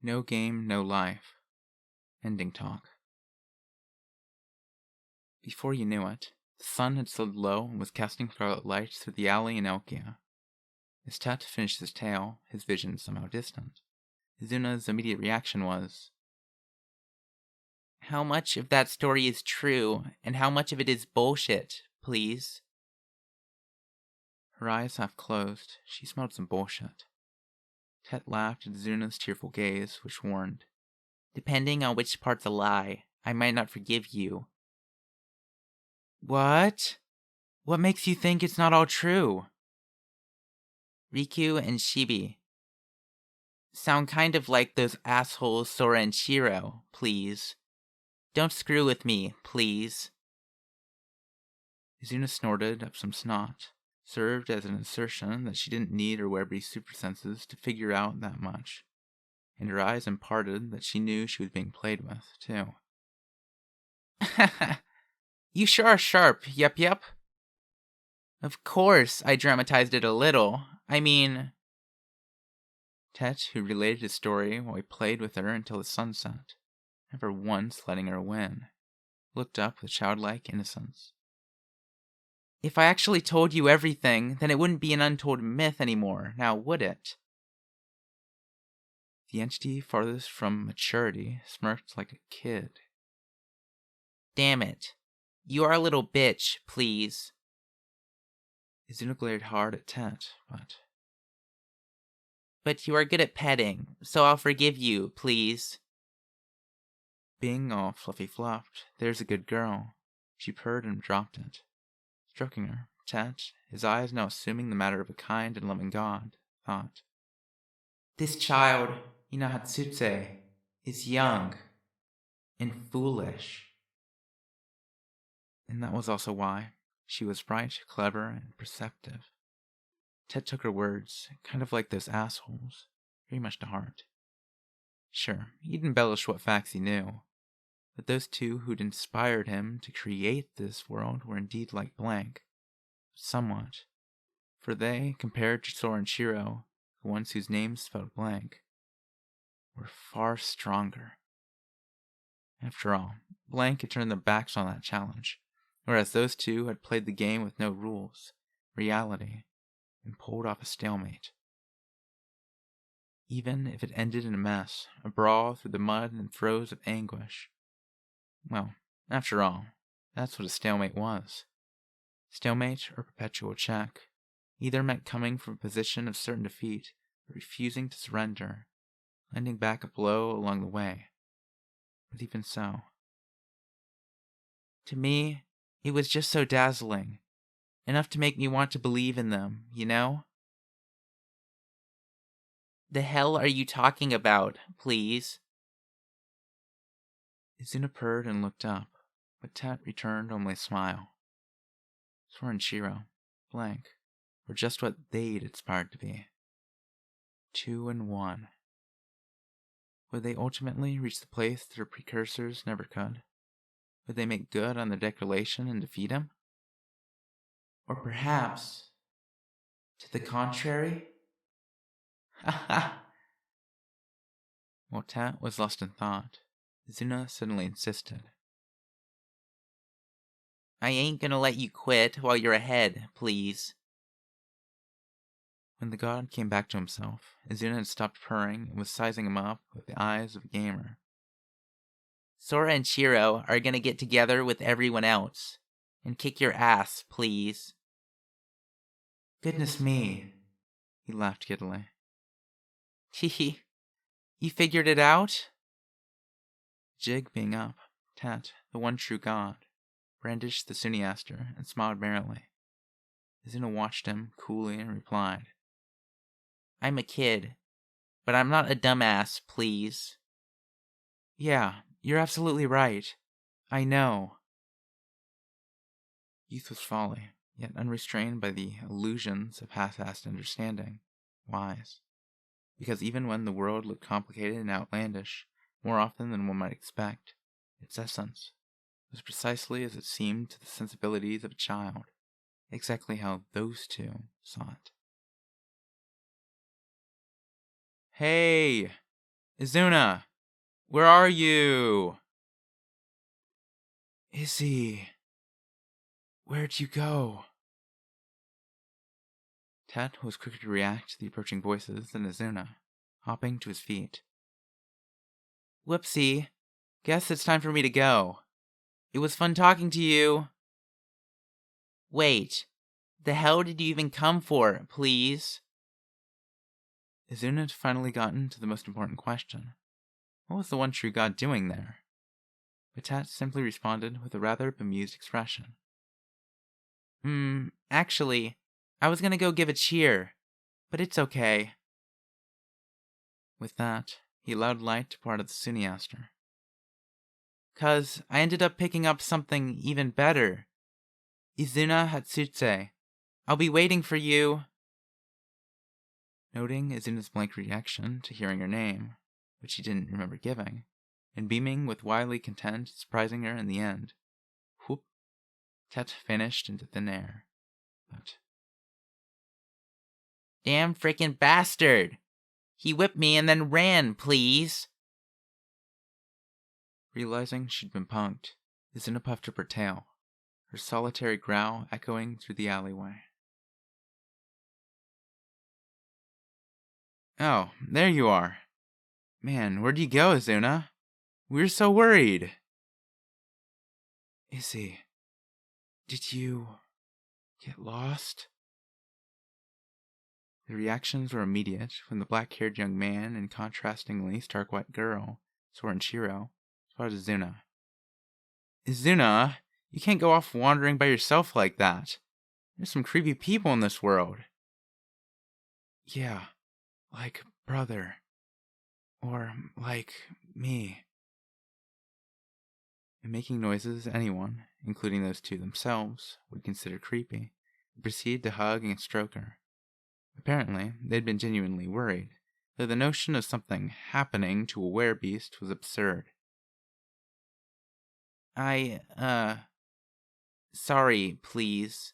No game, no life. Ending talk. Before you knew it, the sun had slid low and was casting scarlet light through the alley in Elkia. As Tet finished his tale, his vision somehow distant. Izuna's immediate reaction was, "How much of that story is true, and how much of it is bullshit, please?" Her eyes half closed, she smelled some bullshit. Tet laughed at Izuna's tearful gaze, which warned, "Depending on which part's a lie, I might not forgive you." What? What makes you think it's not all true? Riku and Shibi sound kind of like those assholes Sora and Shiro, please. Don't screw with me, please. Izuna snorted up some snot, served as an assertion that she didn't need her Werebeast super senses to figure out that much, and her eyes imparted that she knew she was being played with, too. You sure are sharp, yep. Of course, I dramatized it a little. I mean... Tet, who related his story while he played with her until the sun set, never once letting her win, looked up with childlike innocence. If I actually told you everything, then it wouldn't be an untold myth anymore, now would it? The entity farthest from maturity smirked like a kid. Damn it. You are a little bitch, please. Izuna glared hard at Tet, But you are good at petting, so I'll forgive you, please. Being all fluffy fluffed, there's a good girl. She purred and dropped it. Stroking her, Tet, his eyes now assuming the matter of a kind and loving god, thought, This child, Inahatsutse, is young and foolish. And that was also why she was bright, clever, and perceptive. Tet took her words, kind of like those assholes, very much to heart. Sure, he'd embellish what facts he knew, but those two who'd inspired him to create this world were indeed like blank. Somewhat. For they, compared to Sora and Shiro, the ones whose names spelled blank, were far stronger. After all, blank had turned their backs on that challenge, whereas those two had played the game with no rules, reality, and pulled off a stalemate. Even if it ended in a mess, a brawl through the mud and throes of anguish. Well, after all, that's what a stalemate was. Stalemate or perpetual check either meant coming from a position of certain defeat or refusing to surrender, landing back a blow along the way. But even so, to me, it was just so dazzling, enough to make me want to believe in them, you know? The hell are you talking about, please? Izuna purred and looked up, but Tet returned only a smile. Sora and Shiro, blank, were just what they'd aspired to be. 2 and 1. Would they ultimately reach the place their precursors never could? Would they make good on their declaration and defeat him? Or perhaps, to the contrary? Ha ha! While Tet was lost in thought, Izuna suddenly insisted. I ain't gonna let you quit while you're ahead, please. When the god came back to himself, Izuna had stopped purring and was sizing him up with the eyes of a gamer. Sora and Shiro are gonna get together with everyone else and kick your ass, please. Goodness me, he laughed giddily. Hehe, you figured it out? Jig being up, Tet, the one true god, brandished the Suniaster and smiled merrily. Izuna watched him coolly and replied, I'm a kid, but I'm not a dumbass, please. Yeah, you're absolutely right. I know. Youth was folly, yet unrestrained by the illusions of half-assed understanding, wise. Because even when the world looked complicated and outlandish, more often than one might expect, its essence was precisely as it seemed to the sensibilities of a child, exactly how those two saw it. Hey! Izuna! Where are you? Izzy! Where'd you go? Tet was quicker to react to the approaching voices than Izuna, hopping to his feet. Whoopsie. Guess it's time for me to go. It was fun talking to you. Wait. The hell did you even come for, please? Izuna had finally gotten to the most important question. What was the one true god doing there? But Tet simply responded with a rather bemused expression. Actually, I was gonna go give a cheer, but it's okay. With that, he allowed light to pour out of the Sunniaster. 'Cause I ended up picking up something even better. Izuna Hatsutse. I'll be waiting for you. Noting Izuna's blank reaction to hearing her name, which he didn't remember giving, and beaming with wildly content, surprising her in the end. Whoop! Tet vanished into thin air. But... Damn frickin' bastard! He whipped me and then ran, please! Realizing she'd been punked, Izuna puffed up her tail, her solitary growl echoing through the alleyway. Oh, there you are. Man, where'd you go, Izuna? We were so worried. Izzy, did you get lost? The reactions were immediate when the black-haired young man and contrastingly stark-white girl, Sora and Shiro, spotted Izuna. Izuna, you can't go off wandering by yourself like that. There's some creepy people in this world. Yeah, like brother. Or like me. And making noises anyone, including those two themselves, would consider creepy, would proceed to hug and stroke her. Apparently, they'd been genuinely worried, though the notion of something happening to a werebeast was absurd. Sorry, please.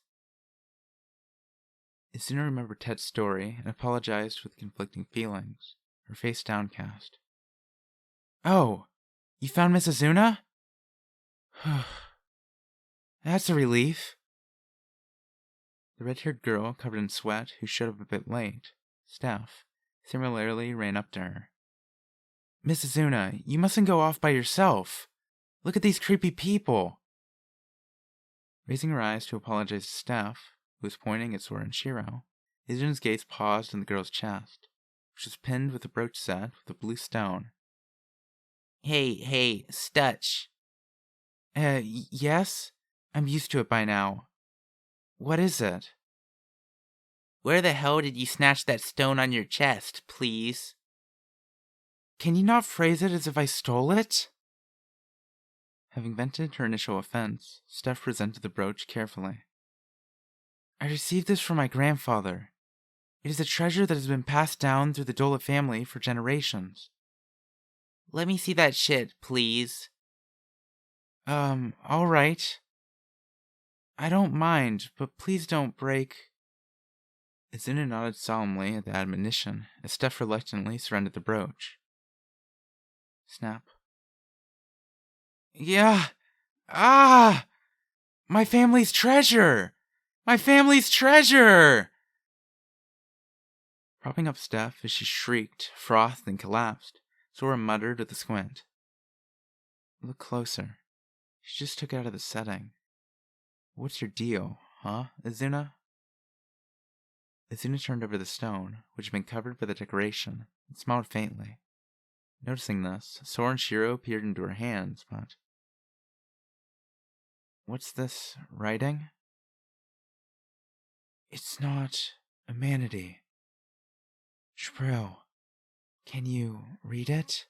Izuna remembered Ted's story and apologized with conflicting feelings, her face downcast. Oh, you found Miss Izuna? That's a relief. The red-haired girl, covered in sweat, who showed up a bit late, Steph, similarly ran up to her. Miss Izuna, you mustn't go off by yourself. Look at these creepy people. Raising her eyes to apologize to Steph, who was pointing at Sora and Shiro, Izuna's gaze paused on the girl's chest, which was pinned with a brooch set with a blue stone. Hey, Stutch. Yes? I'm used to it by now. What is it? Where the hell did you snatch that stone on your chest, please? Can you not phrase it as if I stole it? Having vented her initial offense, Steph presented the brooch carefully. I received this from my grandfather. It is a treasure that has been passed down through the Dola family for generations. Let me see that shit, please. All right. I don't mind, but please don't break... Izuna nodded solemnly at the admonition as Steph reluctantly surrendered the brooch. Snap. Yeah! Ah! My family's treasure! My family's treasure! Propping up Steph as she shrieked, frothed, and collapsed, Sora muttered with a squint. Look closer. She just took it out of the setting. What's your deal, huh, Izuna? Izuna turned over the stone, which had been covered by the decoration, and smiled faintly. Noticing this, Sora and Shiro peered into her hands, but... What's this, writing? It's not a manatee. Shrill, can you read it?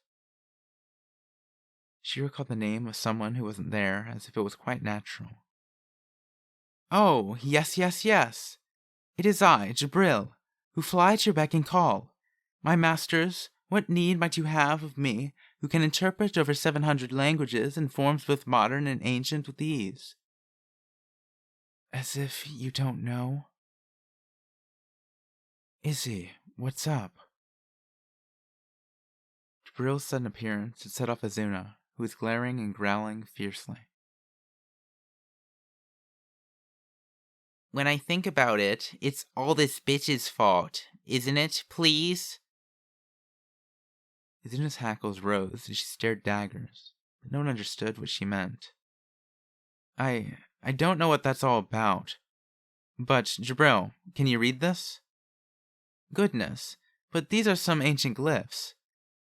She recalled the name of someone who wasn't there as if it was quite natural. Oh, yes. It is I, Jabril, who fly at your beck and call. My masters, what need might you have of me, who can interpret over 700 languages and forms both modern and ancient with ease? As if you don't know? Izzy, what's up? Jibril's sudden appearance had set off Azuna, who was glaring and growling fiercely. When I think about it, it's all this bitch's fault, isn't it, please? Azuna's hackles rose as she stared daggers, but no one understood what she meant. I don't know what that's all about. But, Jibril, can you read this? Goodness, but these are some ancient glyphs,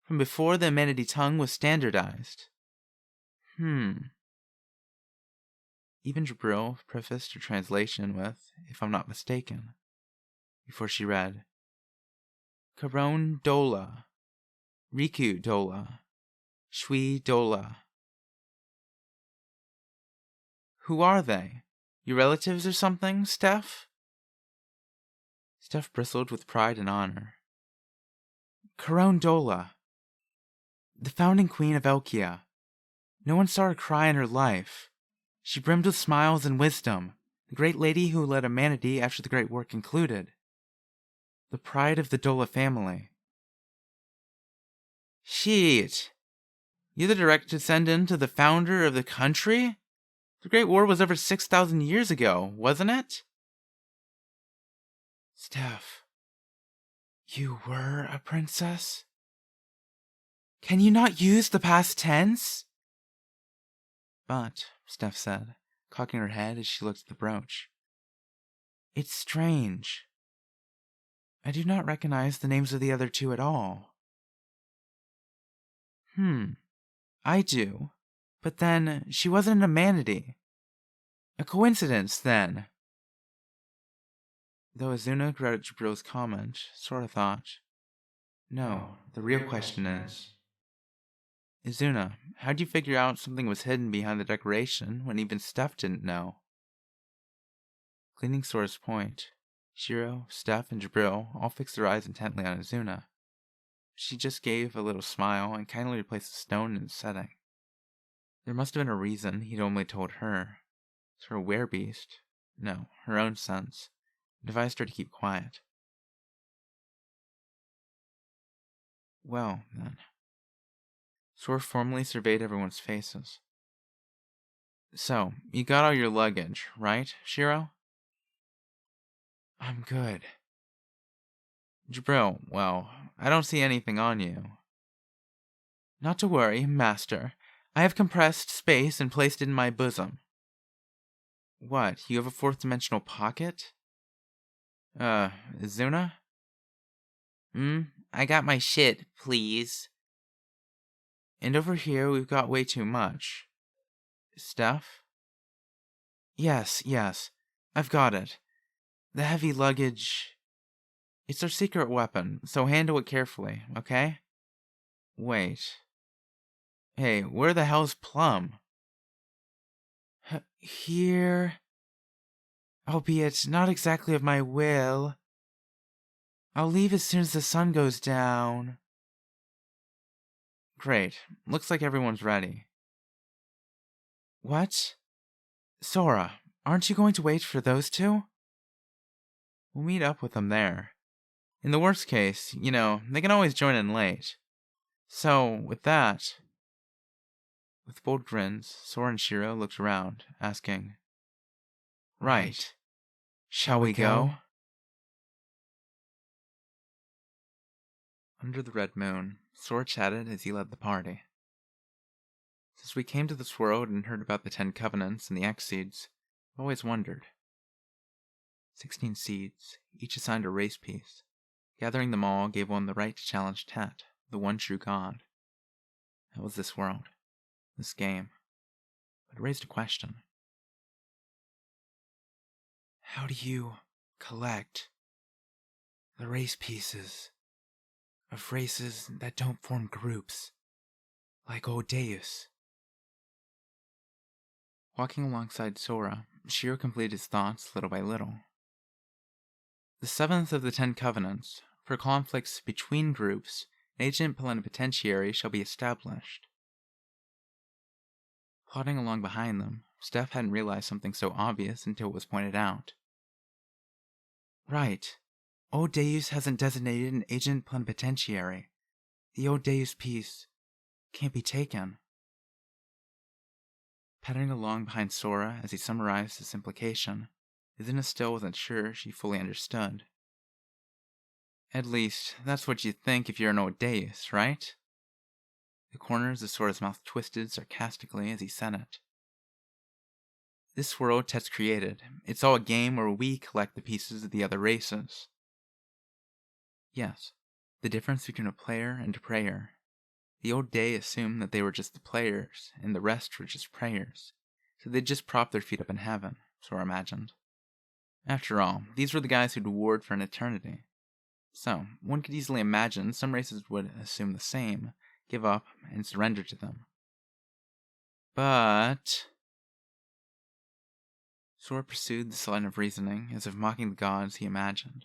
from before the Amenity tongue was standardized. Even Jibril prefaced her translation with, if I'm not mistaken, before she read, Karon Dola, Riku Dola, Shui Dola. Who are they? Your relatives or something, Steph? Steph bristled with pride and honor. Karon Dola, the founding queen of Elkia. No one saw her cry in her life. She brimmed with smiles and wisdom, the great lady who led humanity after the great war concluded. The pride of the Dola family. Shit! You're the direct descendant of the founder of the country? The Great War was over 6,000 years ago, wasn't it? Steph, you were a princess? Can you not use the past tense? But, Steph said, cocking her head as she looked at the brooch, it's strange. I do not recognize the names of the other two at all. I do. But then, she wasn't a humanity. A coincidence, then. Though Azuna regretted Jibril's comment, Sora thought, no, the real question is, Azuna, how'd you figure out something was hidden behind the decoration when even Steph didn't know? Cleaning Sora's point, Shiro, Steph, and Jibril all fixed their eyes intently on Azuna. She just gave a little smile and kindly replaced the stone in its setting. There must have been a reason he'd only told her. So her werebeast, no, her own sense, advised her to keep quiet. Well, then. Sora formally surveyed everyone's faces. So, you got all your luggage, right, Shiro? I'm good. Jibril, well, I don't see anything on you. Not to worry, Master. I have compressed space and placed it in my bosom. What, you have a fourth-dimensional pocket? Azuna? I got my shit, please. And over here we've got way too much. Steph? Yes, I've got it. The heavy luggage... It's our secret weapon, so handle it carefully, okay? Wait. Hey, where the hell's Plum? Here... Albeit not exactly of my will. I'll leave as soon as the sun goes down. Great. Looks like everyone's ready. What? Sora, aren't you going to wait for those two? We'll meet up with them there. In the worst case, they can always join in late. So, with that... With bold grins, Sora and Shiro looked around, asking, Right. Shall we go? Under the red moon, Sora chatted as he led the party. Since we came to this world and heard about the 10 Covenants and the X-Seeds, I've always wondered. 16 seeds, each assigned a race piece. Gathering them all gave one the right to challenge Tet, the one true god. That was this world. This game. But it raised a question. How do you collect the race pieces of races that don't form groups, like Odeus? Walking alongside Sora, Shiro completed his thoughts little by little. The 7th of the 10 Covenants, for conflicts between groups, an agent plenipotentiary shall be established. Plodding along behind them, Steph hadn't realized something so obvious until it was pointed out. Right. Odeus hasn't designated an agent plenipotentiary. The Odeus piece can't be taken. Pattering along behind Sora as he summarized his implication, Izuna still wasn't sure she fully understood. At least, that's what you'd think if you're an Odeus, right? The corners of Sora's mouth twisted sarcastically as he said it. This world Tet's created, it's all a game where we collect the pieces of the other races. Yes, the difference between a player and a prayer. The old day assumed that they were just the players, and the rest were just prayers, so they'd just prop their feet up in heaven, Sora imagined. After all, these were the guys who'd warred for an eternity. So, one could easily imagine some races would assume the same, give up, and surrender to them. But Sora pursued this line of reasoning as if mocking the gods he imagined.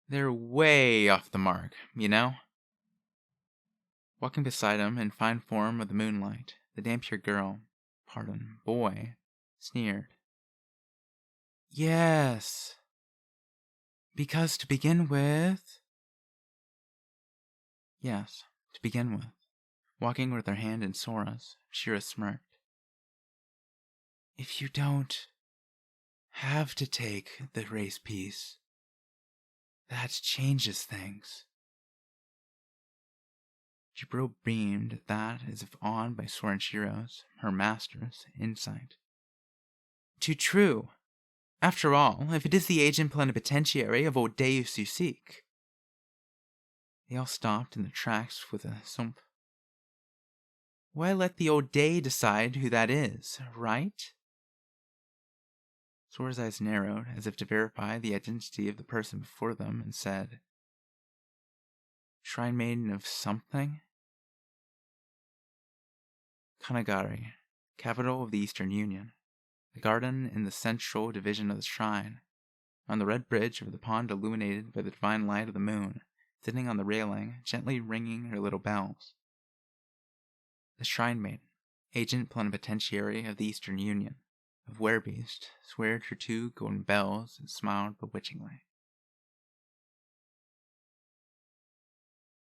They're way off the mark, you know? Walking beside him in fine form of the moonlight, the damp-haired boy, sneered. Yes, because to begin with... Yes, to begin with. Walking with her hand in Sora's, Shira smirked. If you don't have to take the race piece, that changes things. Jibro beamed at that as if awed by Sora and Shiro's, her master's, insight. Too true. After all, if it is the agent plenipotentiary of Odeus you seek. They all stopped in their tracks with a thump. Why let the Ode decide who that is, right? Sora's eyes narrowed as if to verify the identity of the person before them and said, Shrine Maiden of something? Kanagari, capital of the Eastern Union. The garden in the central division of the shrine. On the red bridge over the pond illuminated by the divine light of the moon, sitting on the railing, gently ringing her little bells. The Shrine Maiden, agent plenipotentiary of the Eastern Union, of Werebeast, swayed her 2 golden bells and smiled bewitchingly.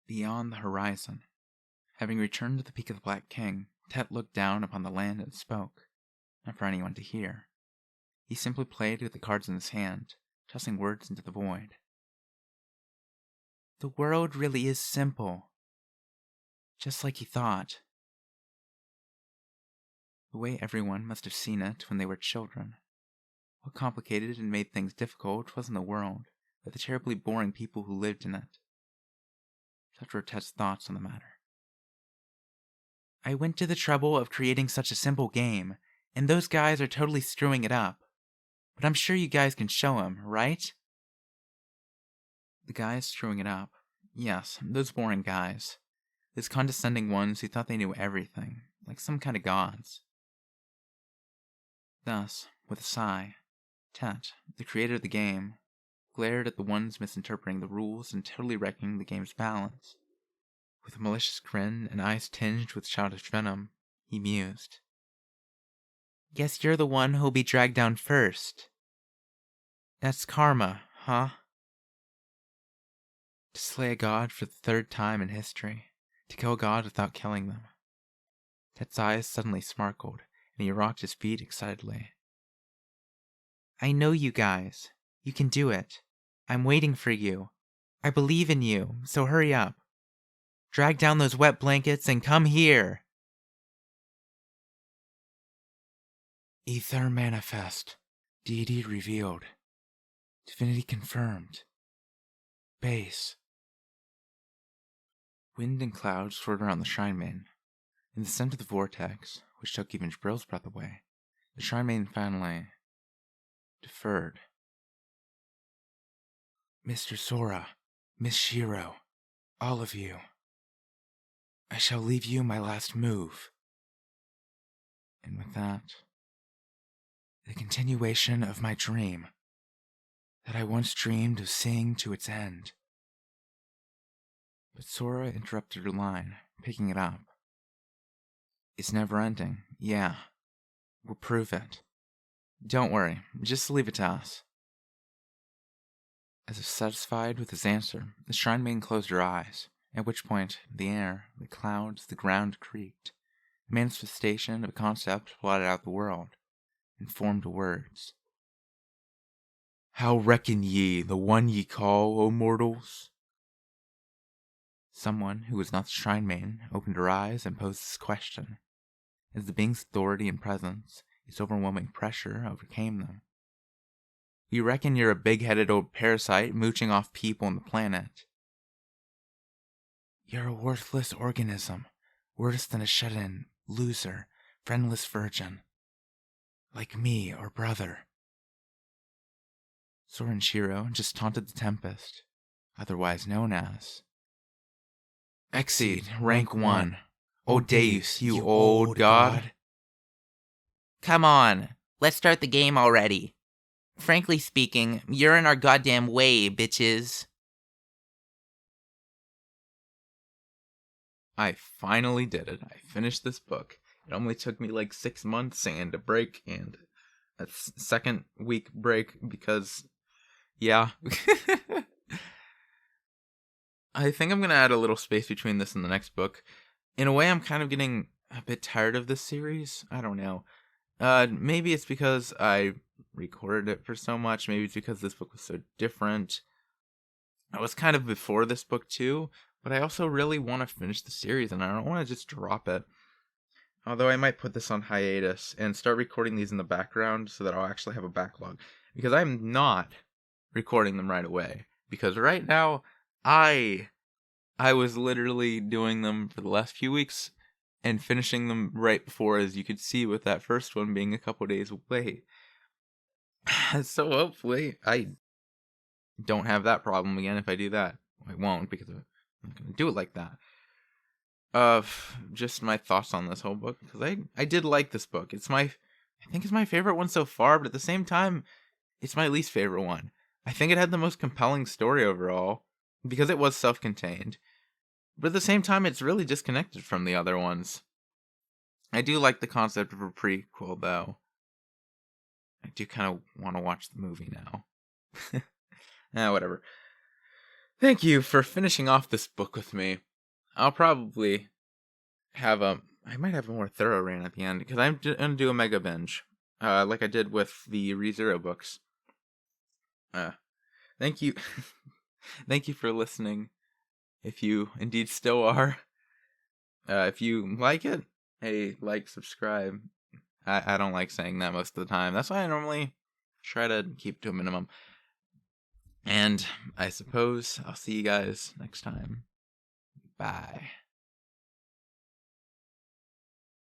Beyond the horizon, having returned to the peak of the Black King, Tet looked down upon the land and spoke, not for anyone to hear. He simply played with the cards in his hand, tossing words into the void. The world really is simple. Just like he thought. The way everyone must have seen it when they were children. What complicated and made things difficult wasn't the world, but the terribly boring people who lived in it. Such were Tet's thoughts on the matter. I went to the trouble of creating such a simple game, and those guys are totally screwing it up. But I'm sure you guys can show him, right? The guys screwing it up. Yes, those boring guys. Those condescending ones who thought they knew everything, like some kind of gods. Thus, with a sigh, Tet, the creator of the game, glared at the ones misinterpreting the rules and totally wrecking the game's balance. With a malicious grin and eyes tinged with childish venom, he mused. Guess you're the one who'll be dragged down first. That's karma, huh? To slay a god for the 3rd time in history. To kill a god without killing them. Tet's eyes suddenly sparkled, and he rocked his feet excitedly. I know you guys. You can do it. I'm waiting for you. I believe in you, so hurry up. Drag down those wet blankets and come here. Ether manifest. Deity revealed. Divinity confirmed. Base. Wind and clouds swirled around the Shrine Maiden. In the center of the vortex, which took even Jabril's breath away, the Shrine Maiden finally deferred. Mr. Sora, Miss Shiro, all of you. I shall leave you my last move. And with that, the continuation of my dream that I once dreamed of seeing to its end. But Sora interrupted her line, picking it up. It's never ending, yeah. We'll prove it. Don't worry, just leave it to us. As if satisfied with his answer, the Shrine Maiden closed her eyes, At which point, the air, the clouds, the ground creaked. A manifestation of a concept blotted out the world, and formed words. How reckon ye the one ye call, O mortals? Someone who was not the shrine maiden opened her eyes and posed this question. As the being's authority and presence, its overwhelming pressure overcame them. We reckon you're a big-headed old parasite mooching off people on the planet. You're a worthless organism, worse than a shut-in, loser, friendless virgin. Like me or brother. Sora Shiro just taunted the Tempest, otherwise known as Exceed, rank 1. O Deus, you old god. Come on, let's start the game already. Frankly speaking, you're in our goddamn way, bitches. I finally did it. I finished this book. It only took me like 6 months and a break and a second week break because, yeah. I think I'm going to add a little space between this and the next book. In a way, I'm kind of getting a bit tired of this series. I don't know. Maybe it's because I recorded it for so much. Maybe it's because this book was so different. I was kind of before this book too, but I also really want to finish the series and I don't want to just drop it. Although I might put this on hiatus and start recording these in the background so that I'll actually have a backlog. Because I'm not recording them right away. Because right now, I was literally doing them for the last few weeks and finishing them right before, as you could see with that first one being a couple days away. So hopefully I don't have that problem again if I do that. I won't because I'm not going to do it like that. Just my thoughts on this whole book, because I did like this book. I think it's my favorite one so far, but at the same time, it's my least favorite one. I think it had the most compelling story overall, because it was self-contained. But at the same time, it's really disconnected from the other ones. I do like the concept of a prequel, though. I do kind of want to watch the movie now. Whatever. Thank you for finishing off this book with me. I'll probably have I might have a more thorough rant at the end, because I'm going to do a mega binge, like I did with the ReZero books. Thank you. Thank you for listening, if you indeed still are. If you like it, hey, like, subscribe. I don't like saying that most of the time. That's why I normally try to keep to a minimum. And I suppose I'll see you guys next time. Bye.